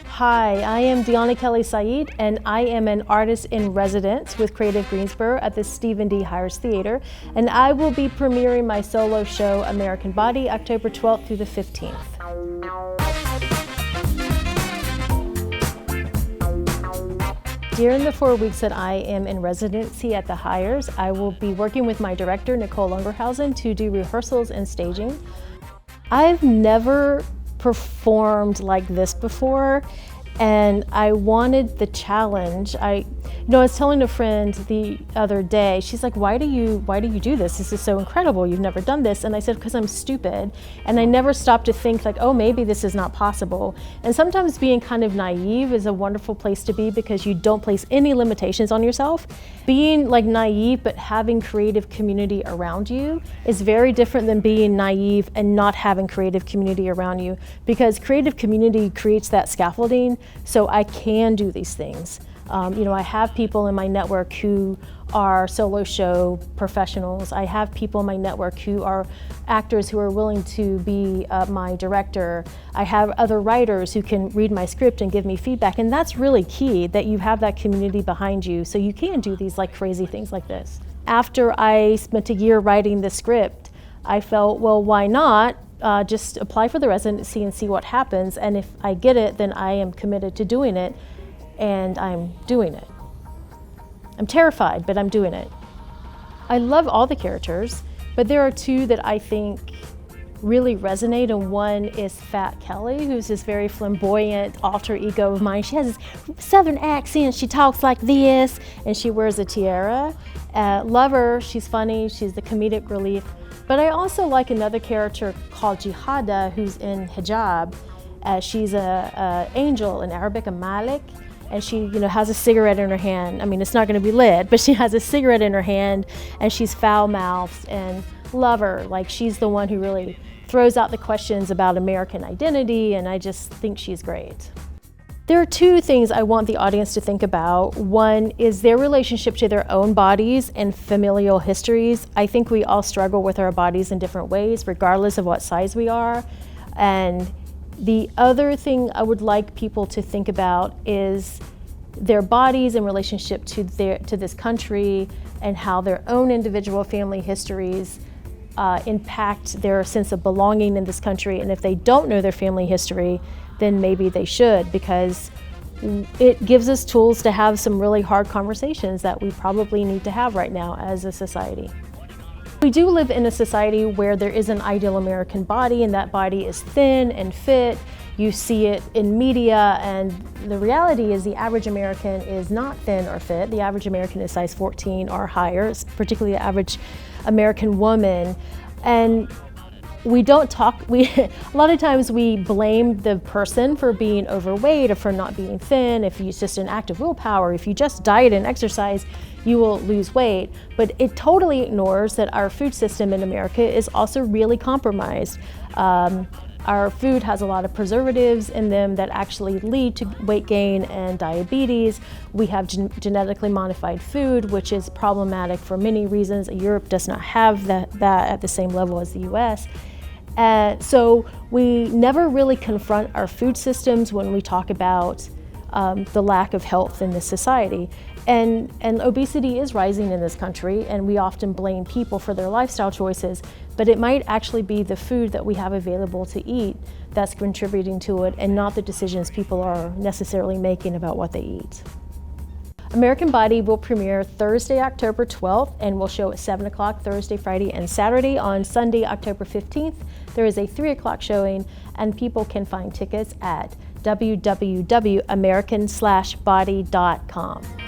Hi, I am Deonna Kelli Sayed, and I am an artist in residence with Creative Greensboro at the Stephen D. Hyers Theater, and I will be premiering my solo show, American Body, October 12th through the 15th. During the 4 weeks that I am in residency at the Hyers, I will be working with my director, Nicole Ungerhausen, to do rehearsals and staging. I've never performed like this before, and I wanted the challenge. I was telling a friend the other day, she's like, why do you do this? This is so incredible. You've never done this. And I said, because I'm stupid. And I never stopped to think like, oh, maybe this is not possible. And sometimes being kind of naive is a wonderful place to be because you don't place any limitations on yourself. Being like naive but having creative community around you is very different than being naive and not having creative community around you, because creative community creates that scaffolding so I can do these things. I have people in my network who are solo show professionals. I have people in my network who are actors who are willing to be my director. I have other writers who can read my script and give me feedback, and that's really key, that you have that community behind you so you can do these like crazy things like this. After I spent a year writing the script, I felt, well, why not just apply for the residency and see what happens, and if I get it, then I am committed to doing it. And I'm doing it. I'm terrified, but I'm doing it. I love all the characters, but there are two that I think really resonate, and one is Fat Kelly, who's this very flamboyant alter ego of mine. She has this southern accent, she talks like this, and she wears a tiara. Love her, she's funny, she's the comedic relief. But I also like another character called Jihada, who's in hijab. She's an angel in Arabic, a malik. And she, has a cigarette in her hand. I mean, it's not going to be lit, but she has a cigarette in her hand, and she's foul-mouthed, and love her. Like, she's the one who really throws out the questions about American identity, and I just think she's great. There are two things I want the audience to think about. One is their relationship to their own bodies and familial histories. I think we all struggle with our bodies in different ways, regardless of what size we are. And the other thing I would like people to think about is their bodies in relationship to this country, and how their own individual family histories impact their sense of belonging in this country. And if they don't know their family history, then maybe they should, because it gives us tools to have some really hard conversations that we probably need to have right now as a society. We do live in a society where there is an ideal American body, and that body is thin and fit. You see it in media, and the reality is the average American is not thin or fit. The average American is size 14 or higher, particularly the average American woman. And we don't talk, a lot of times we blame the person for being overweight or for not being thin. If it's just an act of willpower, if you just diet and exercise, you will lose weight. But it totally ignores that our food system in America is also really compromised. Our food has a lot of preservatives in them that actually lead to weight gain and diabetes. We have genetically modified food, which is problematic for many reasons. Europe does not have that at the same level as the US. So we never really confront our food systems when we talk about the lack of health in this society. And obesity is rising in this country, and we often blame people for their lifestyle choices, but it might actually be the food that we have available to eat that's contributing to it, and not the decisions people are necessarily making about what they eat. American Body will premiere Thursday, October 12th, and will show at 7 o'clock Thursday, Friday, and Saturday. On Sunday, October 15th, there is a 3 o'clock showing, and people can find tickets at www.american-body.com.